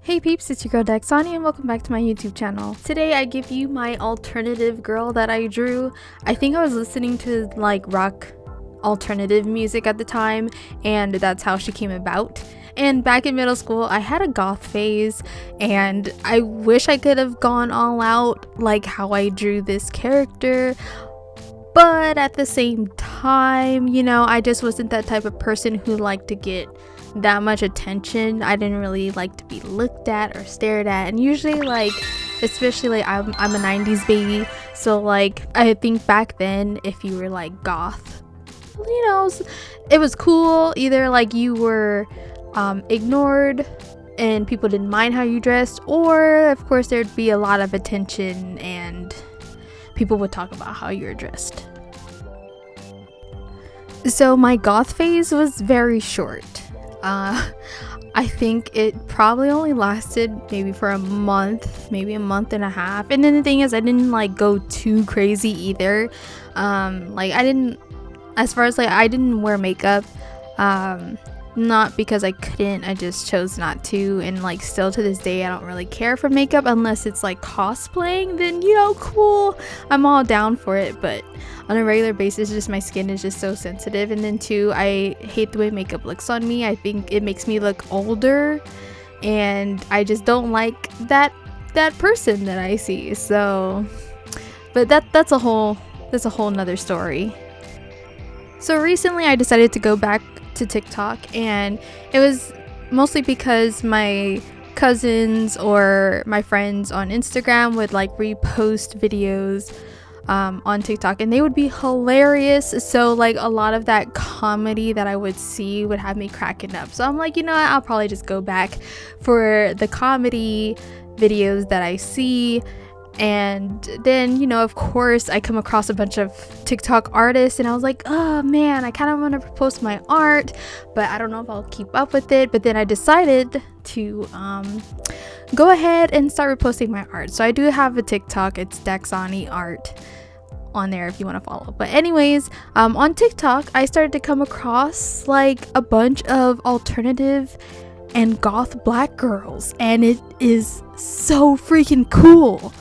Hey peeps, it's your girl Daxani and welcome back to my YouTube channel. Today I give you my alternative girl that I drew. I think I was listening to like rock alternative music at the time and that's how she came about. And back in middle school I had a goth phase and I wish I could have gone all out like how I drew this character. But at the same time, you know, I just wasn't that type of person who liked to get that much attention. I didn't really like to be looked at or stared at, and usually like especially like I'm a 90s baby, so like I think back then if you were like goth, you know, it was cool. Either like you were ignored and people didn't mind how you dressed, or of course there'd be a lot of attention and people would talk about how you were dressed. So my goth phase was very short. I think it probably only lasted maybe for a month, maybe a month and a half. And then the thing is, I didn't like go too crazy either. Like I didn't, as far as like I didn't wear makeup, not because I couldn't, I just chose not to. And like still to this day I don't really care for makeup unless it's like cosplaying, then you know, cool, I'm all down for it. But on a regular basis, just my skin is just so sensitive. And then too, I hate the way makeup looks on me. I think it makes me look older and I just don't like that person that I see. So but that's a whole nother story. So recently I decided to go back to TikTok, and it was mostly because my cousins or my friends on Instagram would like repost videos on TikTok and they would be hilarious. So like a lot of that comedy that I would see would have me cracking up. So I'm like, you know what, I'll probably just go back for the comedy videos that I see. And then, you know, of course I come across a bunch of TikTok artists and I was like, oh man, I kind of want to post my art, but I don't know if I'll keep up with it. But then I decided to go ahead and start reposting my art. So I do have a TikTok, it's DaxaniArt on there if you want to follow. But anyways, on TikTok I started to come across like a bunch of alternative and goth black girls, and it is so freaking cool.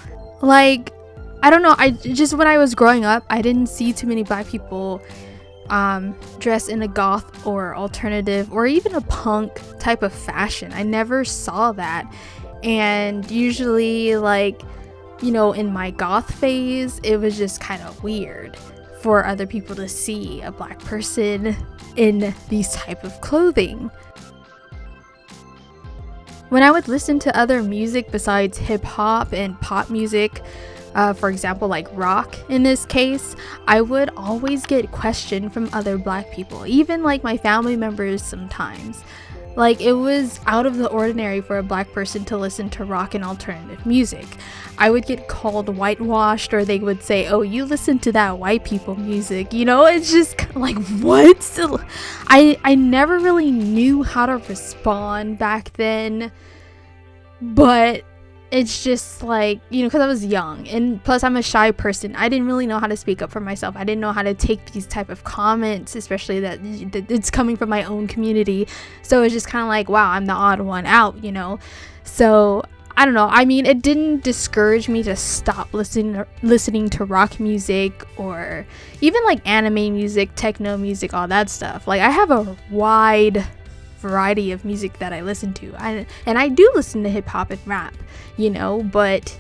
Like, I don't know, I just, when I was growing up, I didn't see too many black people dressed in a goth or alternative or even a punk type of fashion. I never saw that. And usually, like, you know, in my goth phase, it was just kind of weird for other people to see a black person in these type of clothing. When I would listen to other music besides hip-hop and pop music, for example like rock in this case, I would always get questioned from other black people, even like my family members sometimes. Like, it was out of the ordinary for a black person to listen to rock and alternative music. I would get called whitewashed, or they would say, oh, you listen to that white people music, you know. It's just like, what? I never really knew how to respond back then, but it's just like, you know, because I was young, and plus I'm a shy person. I didn't really know how to speak up for myself. I didn't know how to take these type of comments, especially that it's coming from my own community. So it's just kind of like, wow, I'm the odd one out, you know. So I don't know, I mean, it didn't discourage me to stop listening to rock music or even like anime music, techno music, all that stuff. Like, I have a wide variety of music that I listen to, and I do listen to hip-hop and rap, you know, but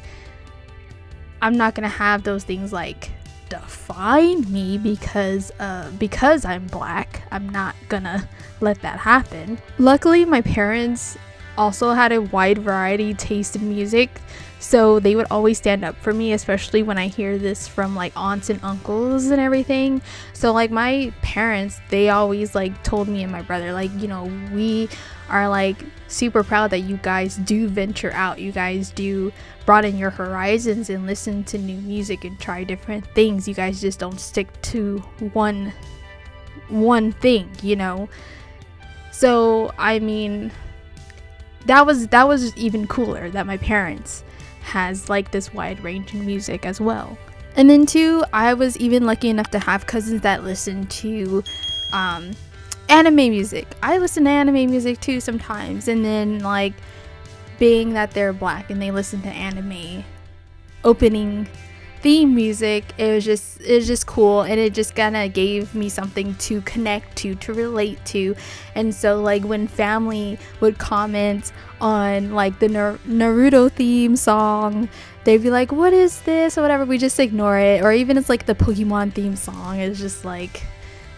I'm not gonna have those things like define me because I'm black. I'm not gonna let that happen. Luckily my parents also had a wide variety taste in music, so they would always stand up for me, especially when I hear this from like aunts and uncles and everything. So like my parents, they always like told me and my brother, like, you know, we are like super proud that you guys do venture out, you guys do broaden your horizons and listen to new music and try different things. You guys just don't stick to one thing, you know. So I mean, that was even cooler that my parents has like this wide range in music as well. And then too, I was even lucky enough to have cousins that listen to anime music. I listen to anime music too sometimes, and then like being that they're black and they listen to anime opening theme music, it was just cool, and it just kind of gave me something to connect to relate to. And so like when family would comment on like the Naruto theme song, they'd be like, what is this or whatever, we just ignore it. Or even it's like the Pokemon theme song, it's just like,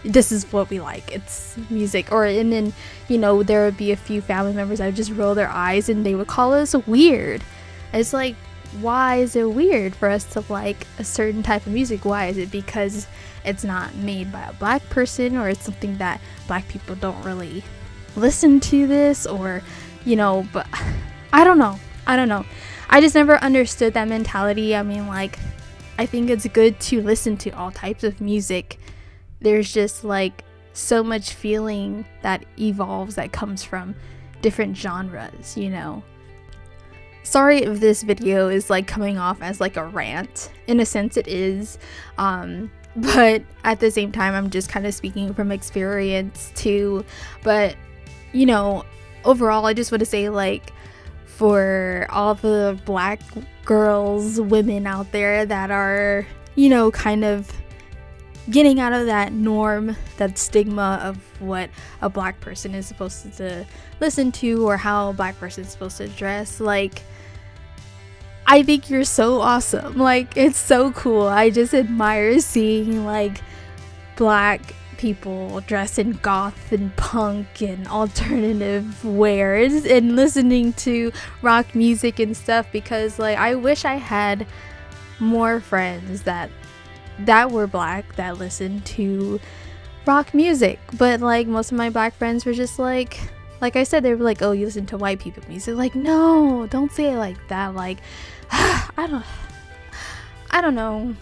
this is what we like, it's music. Or and then, you know, there would be a few family members that would just roll their eyes and they would call us weird. It's like, why is it weird for us to like a certain type of music? Why is it because it's not made by a black person, or it's something that black people don't really listen to this, or you know? But I don't know, I just never understood that mentality. I mean, like, I think it's good to listen to all types of music. There's just like so much feeling that evolves, that comes from different genres, you know. Sorry if this video is like coming off as like a rant. In a sense it is, but at the same time I'm just kind of speaking from experience too. But you know, overall I just want to say, like, for all the black girls, women out there that are, you know, kind of getting out of that norm, that stigma of what a black person is supposed to listen to or how a black person is supposed to dress, like, I think you're so awesome. Like, it's so cool. I just admire seeing like black people dressed in goth and punk and alternative wears and listening to rock music and stuff, because like I wish I had more friends that were black that listened to rock music. But like most of my black friends were just like I said, they were like, oh, you listen to white people music. Like, no, don't say it like that. Like, I don't know.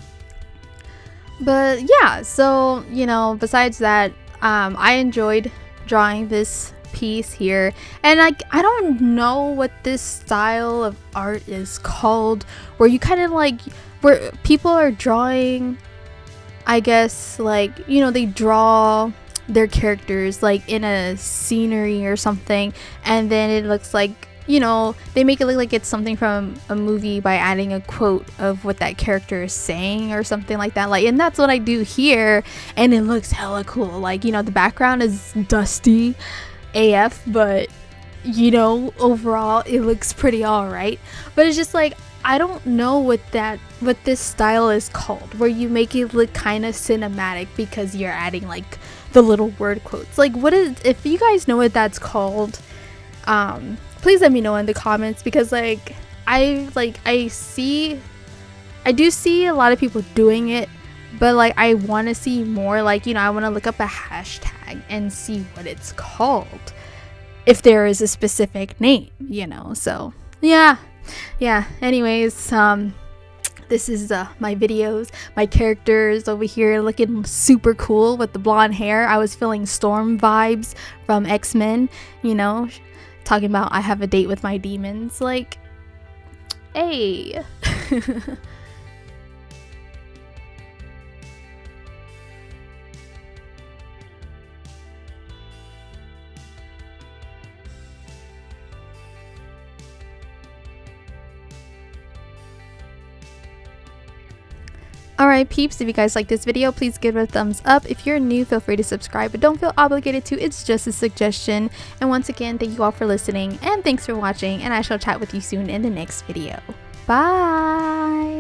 But yeah, so, you know, besides that, I enjoyed drawing this piece here, and like, I don't know what this style of art is called, where you kind of like, where people are drawing, I guess, like, you know, they draw their characters like in a scenery or something, and then it looks like, you know, they make it look like it's something from a movie by adding a quote of what that character is saying or something like that. Like, and that's what I do here, and it looks hella cool. Like, you know, the background is dusty AF, but you know, overall it looks pretty alright. But it's just like, I don't know what this style is called, where you make it look kind of cinematic because you're adding like the little word quotes. Like, what is, if you guys know what that's called, please let me know in the comments, because like I do see a lot of people doing it, but like I want to see more. Like, you know, I want to look up a hashtag and see what it's called, if there is a specific name, you know. So yeah, anyways, this is my videos, my characters over here looking super cool with the blonde hair. I was feeling Storm vibes from X-Men, you know, talking about I have a date with my demons. Like, hey. Alright peeps, if you guys like this video, please give it a thumbs up. If you're new, feel free to subscribe, but don't feel obligated to. It's just a suggestion. And once again, thank you all for listening, and thanks for watching, and I shall chat with you soon in the next video. Bye!